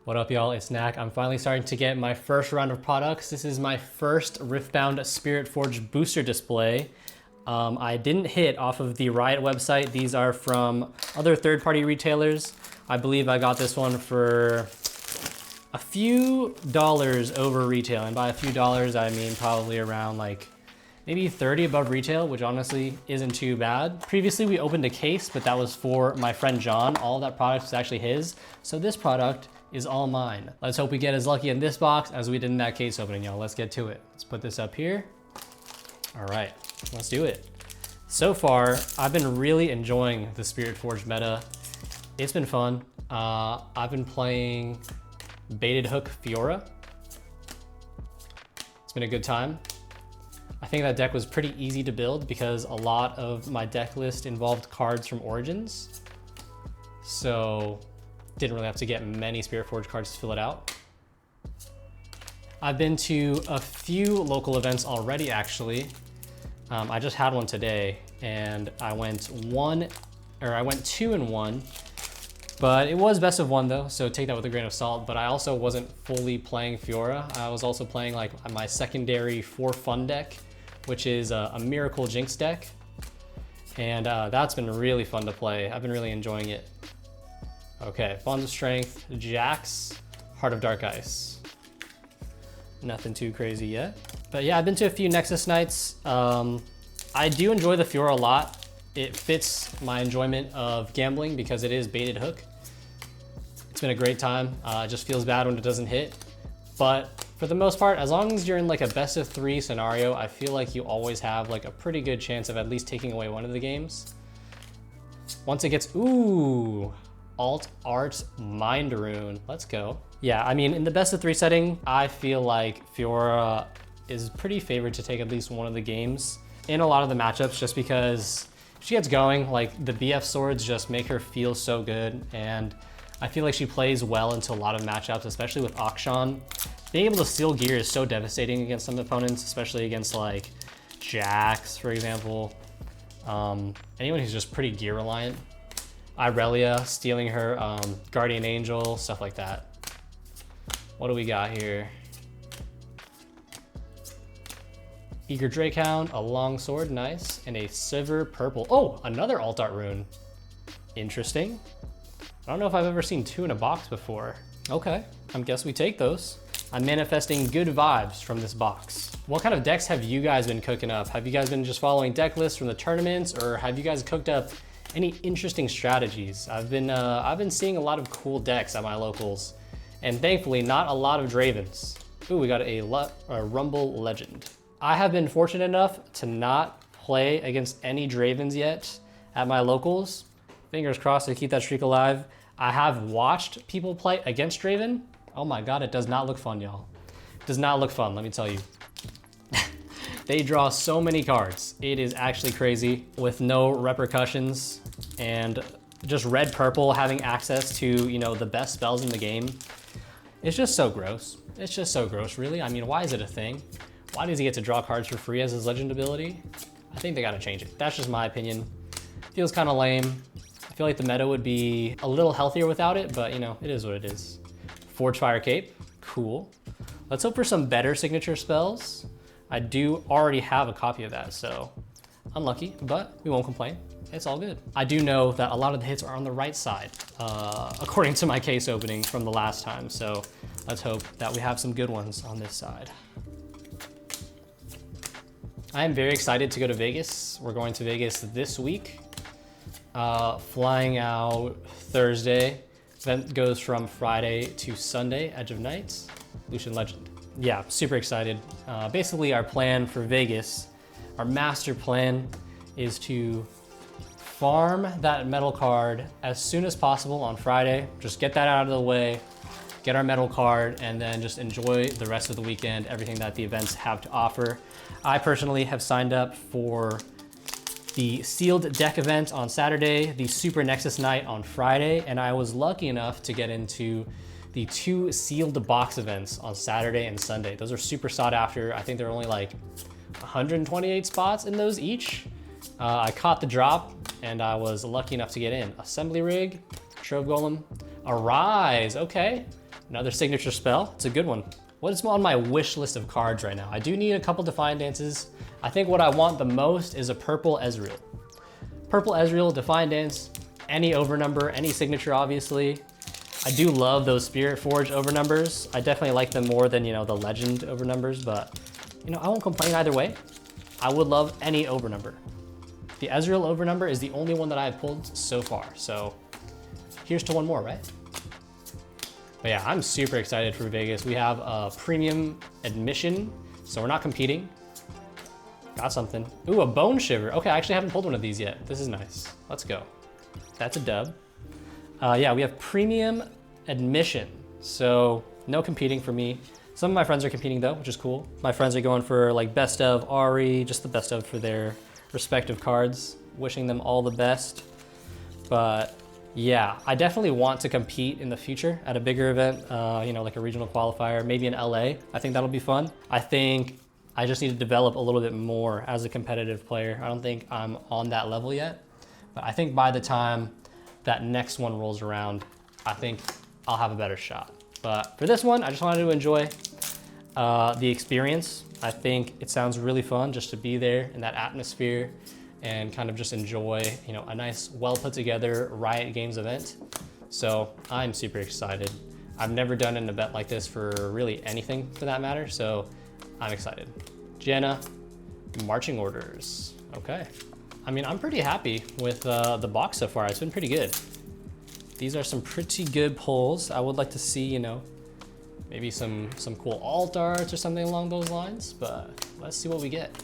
What up, y'all? It's Knack. I'm finally starting to get my first round of products. This is my first Riftbound Spiritforged Booster display. I didn't hit off of the Riot website. These are from other third-party retailers. I believe I got this one for a few dollars over retail. And by a few dollars, I mean probably around like maybe 30 above retail, which honestly isn't too bad. Previously, we opened a case, but that was for my friend John. All of that product was actually his. So this product is all mine. Let's hope we get as lucky in this box as we did in that case opening, y'all. Let's get to it. Let's put this up here. All right, let's do it. So far, I've been really enjoying the Spiritforged meta. It's been fun. I've been playing Baited Hook Fiora. It's been a good time. I think that deck was pretty easy to build because a lot of my deck list involved cards from Origins. So didn't really have to get many Spiritforged cards to fill it out. I've been to a few local events already, actually. I just had one today, and I went 2-1, but it was best of one though, so take that with a grain of salt. But I also wasn't fully playing Fiora. I was also playing like my secondary for fun deck, which is a Miracle Jinx deck, and that's been really fun to play. I've been really enjoying it. Okay, Bond of Strength, Jax, Heart of Dark Ice. Nothing too crazy yet. But yeah, I've been to a few Nexus nights. I do enjoy the Fiora a lot. It fits my enjoyment of gambling because it is Baited Hook. It's been a great time. It just feels bad when it doesn't hit. But for the most part, as long as you're in like a best of 3 scenario, I feel like you always have like a pretty good chance of at least taking away one of the games. Once it gets, ooh, Alt Art Mind Rune. Let's go. Yeah, I mean, in the best of 3 setting, I feel like Fiora is pretty favored to take at least one of the games in a lot of the matchups, just because she gets going. Like the BF swords just make her feel so good, and I feel like she plays well into a lot of matchups, especially with Akshan. Being able to steal gear is so devastating against some opponents, especially against like Jax, for example. Anyone who's just pretty gear reliant. Irelia, stealing her Guardian Angel, stuff like that. What do we got here? Eager Drakehound, a long sword, nice, and a silver purple. Oh, another alt art rune. Interesting. I don't know if I've ever seen 2 in a box before. Okay, I guess we take those. I'm manifesting good vibes from this box. What kind of decks have you guys been cooking up? Have you guys been just following deck lists from the tournaments, or have you guys cooked up any interesting strategies? I've been seeing a lot of cool decks at my locals, and thankfully not a lot of Dravens. Ooh, we got a Rumble Legend. I have been fortunate enough to not play against any Dravens yet at my locals. Fingers crossed to keep that streak alive. I have watched people play against Draven. Oh my God, it does not look fun, y'all. It does not look fun, let me tell you. They draw so many cards. It is actually crazy with no repercussions, and just red purple having access to, you know, the best spells in the game. It's just so gross. It's just so gross, really. I mean, why is it a thing? Why does he get to draw cards for free as his legend ability? I think they gotta change it. That's just my opinion. Feels kind of lame. I feel like the meta would be a little healthier without it, but you know, it is what it is. Forge Fire Cape, cool. Let's hope for some better signature spells. I do already have a copy of that, so unlucky, but we won't complain. It's all good. I do know that a lot of the hits are on the right side, according to my case opening from the last time, so let's hope that we have some good ones on this side. I am very excited to go to Vegas. We're going to Vegas this week, flying out Thursday. Event goes from Friday to Sunday, Edge of Nights, Lucian Legend. Yeah, super excited. Basically our plan for Vegas, our master plan, is to farm that metal card as soon as possible on Friday. Just get that out of the way, get our metal card, and then just enjoy the rest of the weekend, everything that the events have to offer. I personally have signed up for the sealed deck event on Saturday, the Super Nexus night on Friday, and I was lucky enough to get into the 2 sealed box events on Saturday and Sunday. Those are super sought after. I think there are only like 128 spots in those each. I caught the drop and I was lucky enough to get in. Assembly Rig, Trove Golem, Arise, okay. Another signature spell. It's a good one. What is on my wish list of cards right now? I do need a couple Defiant Dances. I think what I want the most is a purple Ezreal. Purple Ezreal, Defiant Dance, any overnumber, any signature, obviously. I do love those Spiritforged overnumbers. I definitely like them more than, the Legend overnumbers, but, I won't complain either way. I would love any overnumber. The Ezreal overnumber is the only one that I've pulled so far, so here's to one more, right? But yeah, I'm super excited for Vegas. We have a premium admission, so we're not competing. Got something. Ooh, a Bone Shiver. Okay, I actually haven't pulled one of these yet. This is nice. Let's go. That's a dub. Yeah, we have premium admission, so no competing for me. Some of my friends are competing though, which is cool. My friends are going for like best of Ari, just the best of for their respective cards. Wishing them all the best. But yeah, I definitely want to compete in the future at a bigger event, like a regional qualifier, maybe in LA. I think that'll be fun. I think I just need to develop a little bit more as a competitive player. I don't think I'm on that level yet, but I think by the time that next one rolls around, I think I'll have a better shot. But for this one, I just wanted to enjoy the experience. I think it sounds really fun just to be there in that atmosphere and kind of just enjoy, a nice, well put together Riot Games event. So I'm super excited. I've never done an event like this for really anything for that matter, so I'm excited. Jenna, marching orders. Okay. I mean, I'm pretty happy with the box so far. It's been pretty good. These are some pretty good pulls. I would like to see, maybe some cool alt arts or something along those lines, but let's see what we get.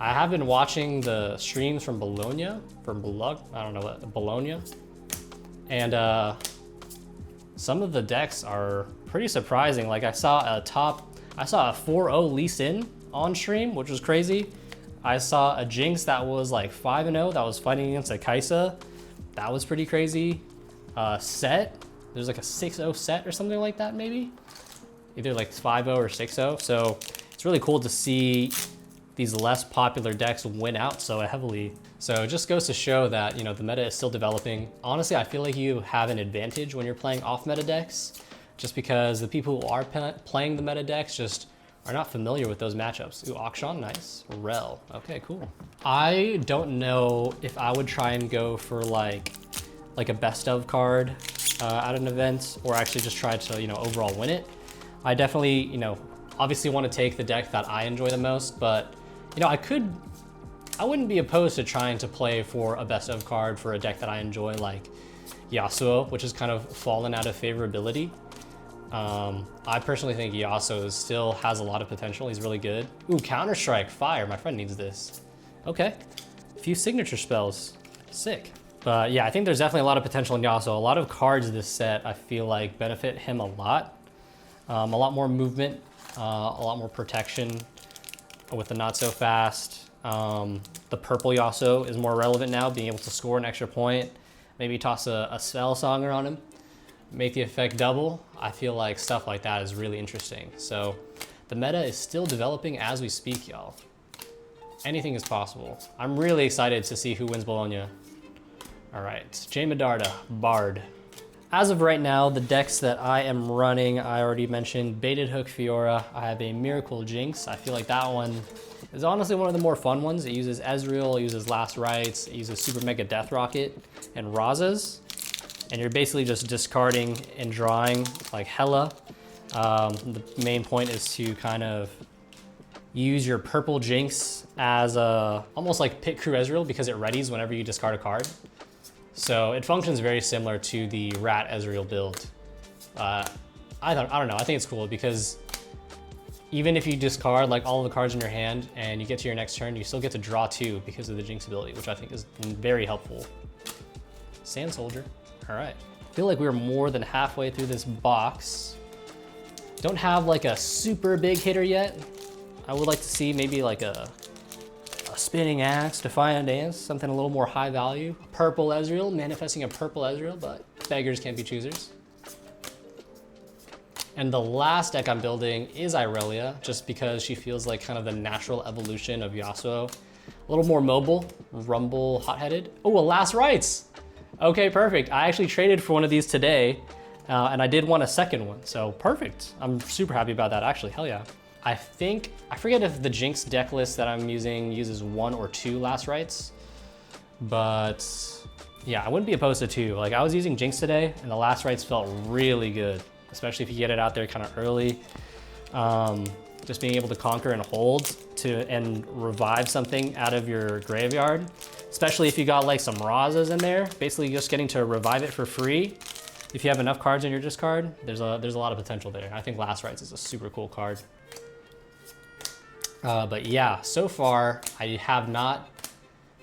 I have been watching the streams from Bologna, I don't know what, Bologna. And some of the decks are pretty surprising. Like I saw a 4-0 Lee Sin on stream, which was crazy. I saw a Jinx that was like 5-0 that was fighting against a Kaisa. That was pretty crazy. Set, there's like a 6-0 set or something like that maybe. Either like 5-0 or 6-0. So it's really cool to see these less popular decks win out so heavily. So it just goes to show that, the meta is still developing. Honestly, I feel like you have an advantage when you're playing off meta decks, just because the people who are playing the meta decks just are not familiar with those matchups. Ooh, Akshan, nice. Rel, okay, cool. I don't know if I would try and go for like a best of card at an event, or actually just try to, overall win it. I definitely, obviously want to take the deck that I enjoy the most, but I wouldn't be opposed to trying to play for a best of card for a deck that I enjoy, like Yasuo, which has kind of fallen out of favorability. I personally think Yasuo still has a lot of potential. He's really good. Ooh, Counter-Strike, fire. My friend needs this. Okay, a few signature spells, sick. But yeah, I think there's definitely a lot of potential in Yasuo. A lot of cards this set I feel like benefit him a lot. A lot more movement, a lot more protection with the not so fast. The purple Yasuo is more relevant now, being able to score an extra point. Maybe toss a spell songer on him, make the effect double. I feel like stuff like that is really interesting. So the meta is still developing as we speak, y'all. Anything is possible. I'm really excited to see who wins Bologna. All right, Jay Medarda, Bard. As of right now, the decks that I am running, I already mentioned Baited Hook Fiora. I have a Miracle Jinx. I feel like that one is honestly one of the more fun ones. It uses Ezreal, it uses Last Rites, it uses Super Mega Death Rocket and Razas. And you're basically just discarding and drawing like hella. The main point is to kind of use your purple Jinx as almost like Pit Crew Ezreal, because it readies whenever you discard a card. So it functions very similar to the Rat Ezreal build. I don't know, I think it's cool because even if you discard like all of the cards in your hand and you get to your next turn, you still get to draw 2 because of the Jinx ability, which I think is very helpful. Sand Soldier, all right. I feel like we're more than halfway through this box. Don't have like a super big hitter yet. I would like to see maybe like a Spinning Axe, Defiant Dance, something a little more high value. Purple Ezreal, manifesting a purple Ezreal, but beggars can't be choosers. And the last deck I'm building is Irelia, just because she feels like kind of the natural evolution of Yasuo. A little more mobile, rumble, hot-headed. Oh, a Last Rites! Okay, perfect. I actually traded for one of these today, and I did want a second one, so perfect. I'm super happy about that, actually, hell yeah. I forget if the Jinx deck list that I'm using uses 1 or 2 last rites, but yeah, I wouldn't be opposed to 2. Like, I was using Jinx today, and the last rites felt really good, especially if you get it out there kind of early. Just being able to conquer and hold and revive something out of your graveyard, especially if you got like some Razas in there, basically just getting to revive it for free. If you have enough cards in your discard, there's a lot of potential there. I think Last Rites is a super cool card. But yeah, so far I have not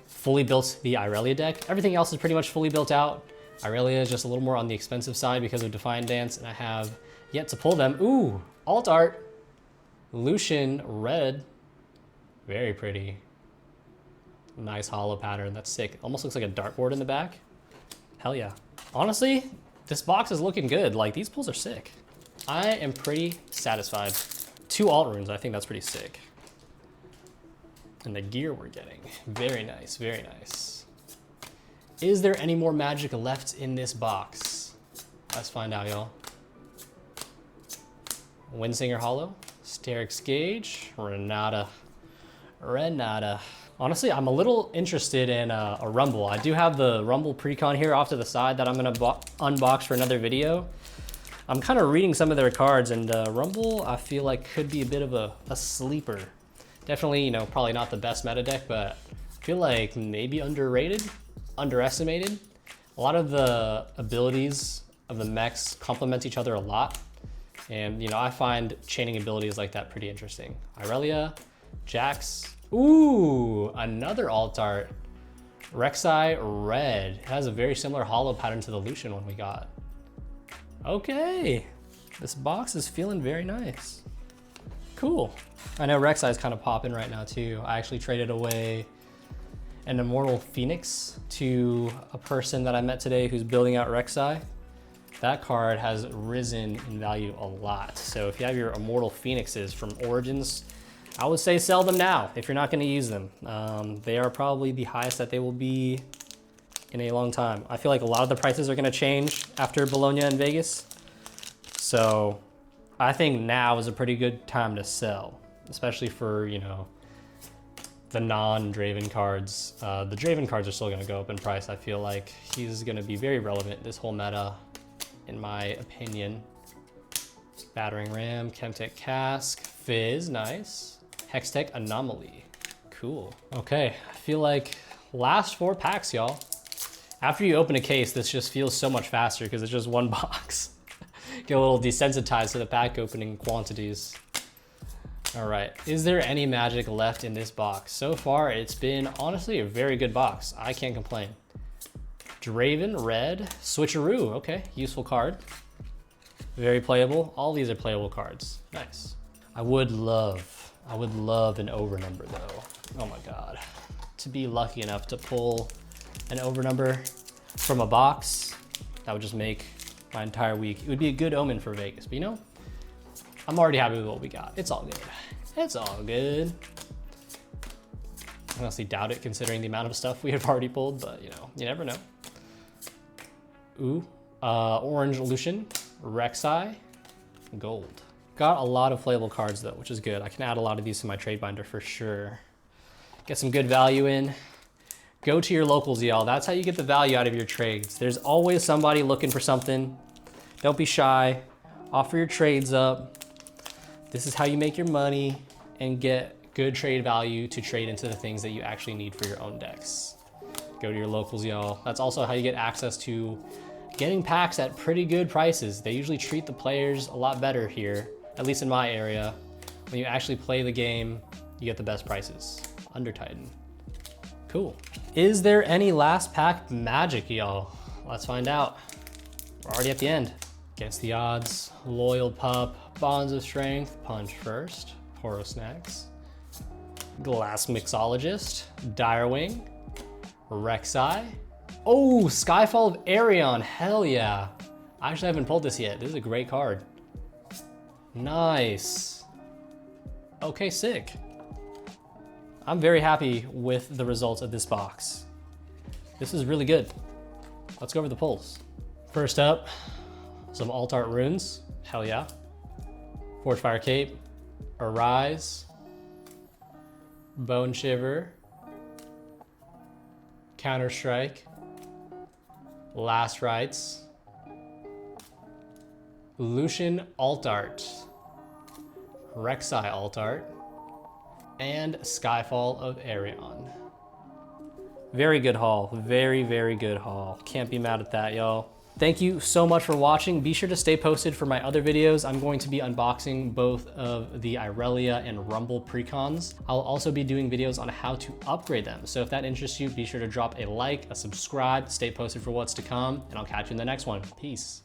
fully built the Irelia deck. Everything else is pretty much fully built out. Irelia is just a little more on the expensive side because of Defiant Dance, and I have yet to pull them. Ooh, alt art. Lucian red, very pretty. Nice hollow pattern, that's sick. Almost looks like a dartboard in the back. Hell yeah. Honestly, this box is looking good. Like, these pulls are sick. I am pretty satisfied. 2 alt runes, I think that's pretty sick. And the gear we're getting, very nice, very nice. Is there any more magic left in this box? Let's find out, y'all. Windsinger Hollow. Sterix Gauge, Renata. Honestly, I'm a little interested in a Rumble. I do have the Rumble Precon here off to the side that I'm gonna unbox for another video. I'm kind of reading some of their cards, and Rumble, I feel like could be a bit of a sleeper. Definitely, you know, probably not the best meta deck, but I feel like maybe underrated, underestimated. A lot of the abilities of the mechs complement each other a lot. And, you know, I find chaining abilities like that pretty interesting. Irelia, Jax. Ooh, another alt art. Rek'Sai red. It has a very similar hollow pattern to the Lucian one we got. Okay, this box is feeling very nice. Cool. I know Rek'Sai is kind of popping right now too. I actually traded away an Immortal Phoenix to a person that I met today who's building out Rek'Sai. That card has risen in value a lot. So if you have your Immortal Phoenixes from Origins, I would say sell them now if you're not gonna use them. They are probably the highest that they will be in a long time. I feel like a lot of the prices are gonna change after Bologna and Vegas. So I think now is a pretty good time to sell, especially for, you know, the non-Draven cards. The Draven cards are still gonna go up in price. I feel like he's gonna be very relevant this whole meta, in my opinion. Battering Ram, Chemtech Cask, Fizz, nice. Hextech Anomaly, cool. Okay, I feel like last 4 packs, y'all. After you open a case, this just feels so much faster because it's just one box. Get a little desensitized to the pack opening quantities. All right, is there any magic left in this box? So far, it's been honestly a very good box. I can't complain. Draven, red, Switcheroo, okay, useful card. Very playable. All these are playable cards. Nice. I would love an overnumber though. Oh my God. To be lucky enough to pull an overnumber from a box, that would just make my entire week. It would be a good omen for Vegas, but you know, I'm already happy with what we got. It's all good. It's all good. I honestly doubt it considering the amount of stuff we have already pulled, but you know, you never know. Ooh, orange Lucian, Rek'Sai, gold. Got a lot of playable cards though, which is good. I can add a lot of these to my trade binder for sure. Get some good value in. Go to your locals, y'all. That's how you get the value out of your trades. There's always somebody looking for something. Don't be shy. Offer your trades up. This is how you make your money and get good trade value to trade into the things that you actually need for your own decks. Go to your locals, y'all. That's also how you get access to getting packs at pretty good prices. They usually treat the players a lot better here, at least in my area. When you actually play the game, you get the best prices. Under Titan. Cool. Is there any last pack magic, y'all? Let's find out. We're already at the end. Against the odds, Loyal Pup, Bonds of Strength, Punch First, Poro Snacks, Glass Mixologist, Direwing, Rek'Sai. Oh, Skyfall of Arion, hell yeah. I actually haven't pulled this yet. This is a great card. Nice. Okay, sick. I'm very happy with the results of this box. This is really good. let's go over the pulls. First up, some alt art runes. Hell yeah. Forge Fire Cape, Arise, Bone Shiver, Counter Strike, Last Rites, Lucian alt art, Rek'Sai alt art, and Skyfall of Arion. Very good haul, very, very good haul. Can't be mad at that, y'all. Thank you so much for watching. Be sure to stay posted for my other videos. I'm going to be unboxing both of the Irelia and Rumble precons. I'll also be doing videos on how to upgrade them. So if that interests you, be sure to drop a like, a subscribe, stay posted for what's to come, and I'll catch you in the next one. Peace.